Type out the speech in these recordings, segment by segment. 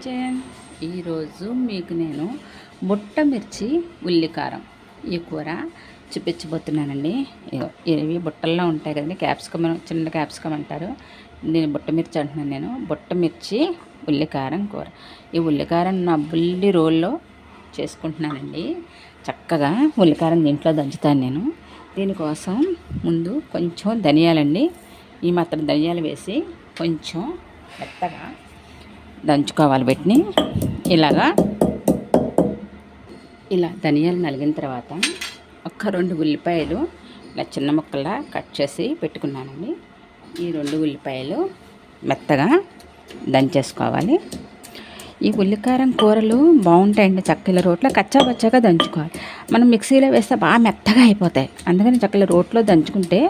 ఈరోజు మీకు నేను బుట్ట మిర్చి ఉల్లికారం ఈ కూర చూపించబోతున్నానండి. ఇవి బుట్టల్లో ఉంటాయి కదండి, క్యాప్సికమ్, చిన్న క్యాప్సికమ్ అంటారు. నేను బుట్ట మిర్చి అంటున్నాను. నేను బుట్ట మిర్చి ఉల్లికారం కూర. ఈ ఉల్లికారం నా బుల్లి రోల్లో చేసుకుంటున్నానండి. చక్కగా ఉల్లికారం దీంట్లో దంచుతాను నేను. దీనికోసం ముందు కొంచెం ధనియాలండి, ఈ మాత్రం ధనియాలు వేసి కొంచెం మెత్తగా దంచుకోవాలి. వీటిని ఇలా ధనియాలు నలిగిన తర్వాత ఒక 2 ఉల్లిపాయలు ఇలా చిన్న ముక్కల్లా కట్ చేసి పెట్టుకున్నానండి. ఈ 2 ఉల్లిపాయలు మెత్తగా దంచేసుకోవాలి. ఈ ఉల్లికారం కూరలు బాగుంటాయండి. చక్కల రోట్లో కచ్చాపచ్చాగా దంచుకోవాలి. మనం మిక్సీలో వేస్తే బాగా మెత్తగా అయిపోతాయి. అందుకని చక్కల రోట్లో దంచుకుంటే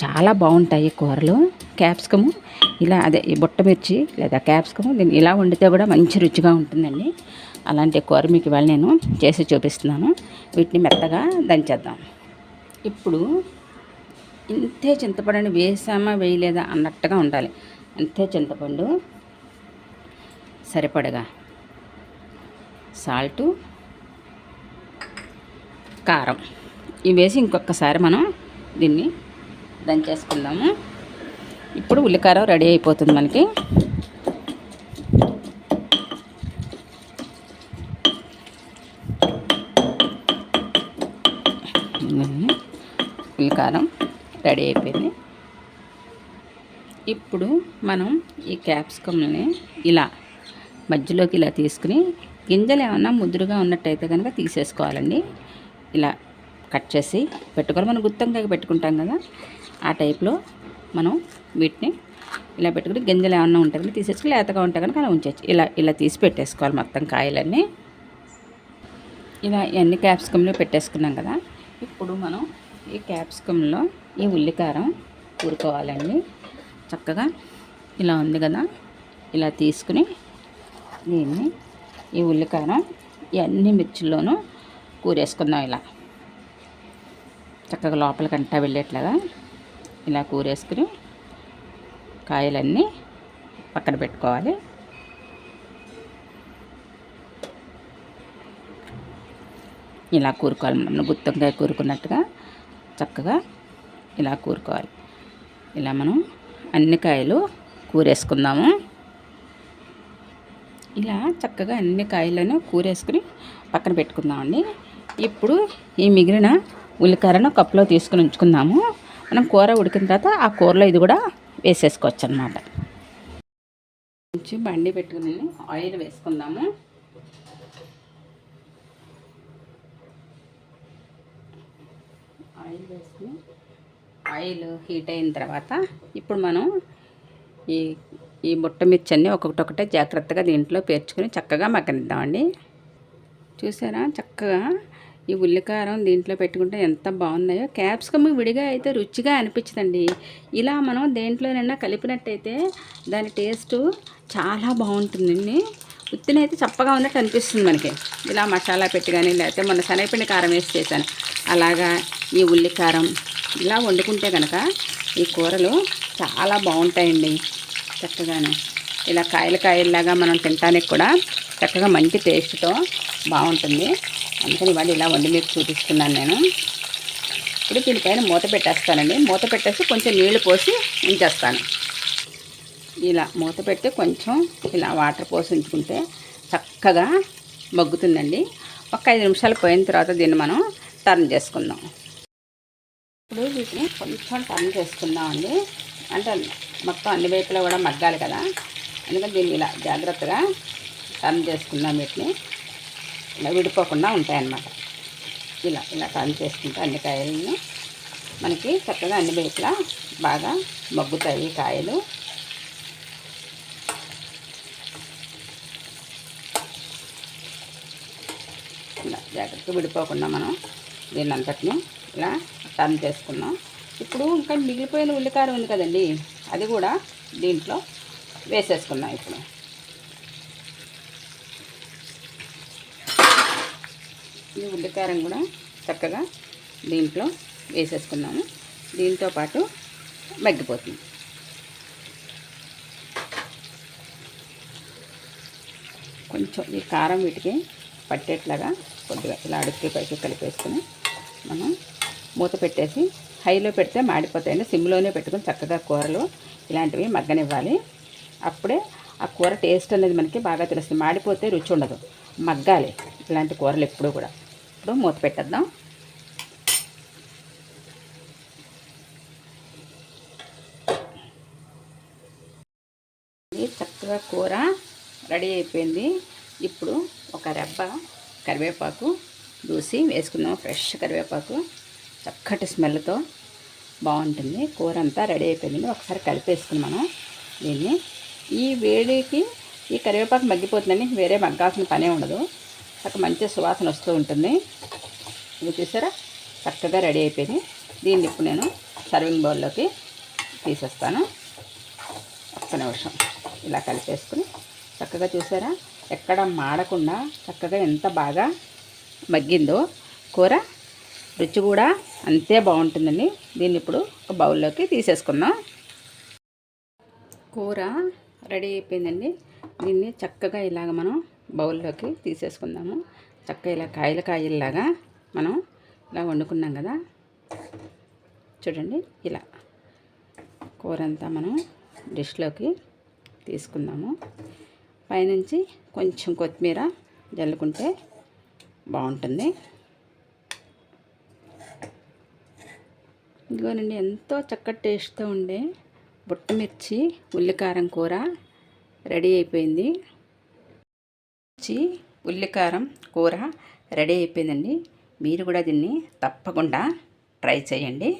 చాలా బాగుంటాయి కూరలు. క్యాప్సికము ఈ బుట్ట మిర్చి లేదా క్యాప్సికము దీన్ని ఇలా వండితే కూడా మంచి రుచిగా ఉంటుందండి. అలాంటి కూర మీకు ఇవాళ నేను చేసి చూపిస్తున్నాను. వీటిని మెత్తగా దంచేద్దాం. ఇప్పుడు ఇంతే చింతపండుని వేసామా వేయలేదా అన్నట్టుగా ఉండాలి. అంతే చింతపండు, సరిపడగా సాల్టు, కారం ఇవి వేసి ఇంకొకసారి మనం దీన్ని దంచేసుకుందాము. ఇప్పుడు ఉల్లికారం రెడీ అయిపోతుంది మనకి. ఉల్లికారం రెడీ అయిపోయింది. ఇప్పుడు మనం ఈ క్యాప్సికమ్ని ఇలా మధ్యలోకి ఇలా తీసుకుని గింజలు ఏమన్నా ముదురుగా ఉన్నట్టయితే కనుక తీసేసుకోవాలండి. ఇలా కట్ చేసి పెట్టుకోవాలి. మనం గుత్తంకాయ పెట్టుకుంటాం కదా, ఆ టైప్లో మనం వీటిని ఇలా పెట్టుకుని గింజలు ఏమన్నా ఉంటే కనుక తీసేసుకుని, లేతగా ఉంటే కనుక అలా ఉంచవచ్చు. ఇలా తీసి పెట్టేసుకోవాలి మొత్తం కాయలన్నీ. ఇలా అన్ని క్యాప్సికంలో పెట్టేసుకున్నాం కదా. ఇప్పుడు మనం ఈ క్యాప్సికంలో ఈ ఉల్లికారం కూరుకోవాలండి. చక్కగా ఇలా ఉంది కదా, ఇలా తీసుకుని దీన్ని ఈ ఉల్లికారం ఈ అన్ని మిర్చిల్లోనూ కూరేసుకుందాం. ఇలా చక్కగా లోపలికంటా వెళ్ళేట్లాగా ఇలా కూరేసుకుని కాయలన్నీ పక్కన పెట్టుకోవాలి. ఇలా కూరుకోవాలి. మనం గుత్తంకాయ కూరుకున్నట్టుగా చక్కగా ఇలా కూరుకోవాలి. ఇలా మనం అన్ని కాయలు కూరేసుకుందాము. ఇలా చక్కగా అన్ని కాయలను కూరేసుకుని పక్కన పెట్టుకుందామండి. ఇప్పుడు ఈ మిగిలిన ఉల్లికారను కప్పులో తీసుకుని ఉంచుకుందాము. మనం కూర ఉడికిన తర్వాత ఆ కూరలో ఇది కూడా వేసేసుకోవచ్చు అన్నమాట. కొంచెం బండి పెట్టుకుని ఆయిల్ వేసుకుందాము. ఆయిల్ వేసుకుని ఆయిల్ హీట్ అయిన తర్వాత ఇప్పుడు మనం ఈ బుట్ట మిర్చి అన్నీ ఒక్కొక్కటే జాగ్రత్తగా దీంట్లో పేర్చుకొని చక్కగా మగ్గనిద్దామండి. చూసారా, చక్కగా ఈ ఉల్లికారం దీంట్లో పెట్టుకుంటే ఎంత బాగున్నాయో. క్యాప్సికమ్ విడిగా అయితే రుచిగా అనిపించదండి. ఇలా మనం దేంట్లోనైనా కలిపినట్టయితే దాని టేస్ట్ చాలా బాగుంటుందండి. ఉత్తినైతే చప్పగా ఉన్నట్టు అనిపిస్తుంది మనకి. ఇలా మసాలా పెట్టి కానీ, లేకపోతే మొన్న శనగపిండి కారం వేసి చేశాను, అలాగా ఈ ఉల్లికారం ఇలా వండుకుంటే కనుక ఈ కూరలు చాలా బాగుంటాయండి. చక్కగానే ఇలా కాయలాగా మనం తినడానికి కూడా చక్కగా మంచి టేస్ట్తో బాగుంటుంది. అందుకని ఇవాళ ఇలా వండి మీకు చూపిస్తున్నాను నేను. ఇప్పుడు దీనిపైన మూత పెట్టేస్తానండి. మూత పెట్టేసి కొంచెం నీళ్లు పోసి ఉంచేస్తాను. ఇలా మూత పెట్టి కొంచెం ఇలా వాటర్ పోసి ఉంచుకుంటే చక్కగా మగ్గుతుందండి. ఒక 5 నిమిషాలు పోయిన తర్వాత దీన్ని మనం టర్న్ చేసుకుందాం. ఇప్పుడు వీటిని కొంచెం టర్న్ చేసుకుందామండి. అంటే మొత్తం అన్ని వైపులా కూడా మగ్గాలి కదా, అందుకని దీన్ని ఇలా జాగ్రత్తగా టర్న్ చేసుకుందాం. వీటిని ఇలా విడిపోకుండా ఉంటాయన్నమాట. ఇలా టర్న్ చేసుకుంటే అన్ని కాయలను మనకి చక్కగా అన్ని వైపులా బాగా మగ్గుతాయి కాయలు. ఇలా జాగ్రత్తగా విడిపోకుండా మనం దీన్ని అంతటిని ఇలా టర్న్ చేసుకున్నాం. ఇప్పుడు ఇంకా మిగిలిపోయిన ఉల్లికారం ఉంది కదండి, అది కూడా దీంట్లో వేసేసుకున్నాం. ఇప్పుడు ఈ ఉల్లికారం కూడా చక్కగా దీంట్లో వేసేసుకున్నాము. దీంతో పాటు మగ్గిపోతుంది. కొంచెం ఈ కారం వీటికి పట్టేట్లాగా కొద్దిగా ఇలా అడుక్కి పైకి కలిపేసుకొని మనం మూత పెట్టేసి హైలో పెడితే మాడిపోతాయండి. సిమ్లోనే పెట్టుకొని చక్కగా కూరలు ఇలాంటివి మగ్గనివ్వాలి. అప్పుడే ఆ కూర టేస్ట్ అనేది మనకి బాగా తెలుస్తుంది. మాడిపోతే రుచి ఉండదు. మగ్గాలి ఇలాంటి కూరలు ఎప్పుడూ కూడా. ఇప్పుడు మూత పెట్టేద్దాం. చక్కగా కూర రెడీ అయిపోయింది. ఇప్పుడు ఒక రెబ్బ కరివేపాకు దూసి వేసుకుందాం. ఫ్రెష్ కరివేపాకు చక్కటి స్మెల్తో బాగుంటుంది. కూర అంతా రెడీ అయిపోయింది. ఒకసారి కలిపేసుకుని మనం దీన్ని ఈ వేడికి ఈ కరివేపాకు మగ్గిపోతుందండి. వేరే మగ్గాల్సిన పనే ఉండదు. చక్కగా మంచి సువాసన వస్తూ ఉంటుంది. ఇది చూసారా చక్కగా రెడీ అయిపోయింది. దీన్ని ఇప్పుడు నేను సర్వింగ్ బౌల్లోకి తీసేస్తాను. ఒక్క నిమిషం ఇలా కలిపేసుకుని చక్కగా చూసారా ఎక్కడ మాడకుండా చక్కగా ఎంత బాగా మగ్గిందో కూర. రుచి కూడా అంతే బాగుంటుందండి. దీన్ని ఇప్పుడు ఒక బౌల్లోకి తీసేసుకుందాం. కూర రెడీ అయిపోయిందండి. దీన్ని చక్కగా ఇలాగ మనం బౌల్లోకి తీసేసుకుందాము. చక్కగా ఇలా కాయలలాగా మనం ఇలా వండుకున్నాం కదా, చూడండి. ఇలా కూర అంతా మనం డిష్లోకి తీసుకుందాము. పైనుంచి కొంచెం కొత్తిమీర జల్లుకుంటే బాగుంటుంది. ఇదిగోనండి ఎంతో చక్కటి టేస్ట్తో ఉండే బుట్టమిర్చి ఉల్లికారం కూర రెడీ అయిపోయింది. ఉల్లికారం కూర రెడీ అయిపోయిందండి. మీరు కూడా దీన్ని తప్పకుండా ట్రై చేయండి.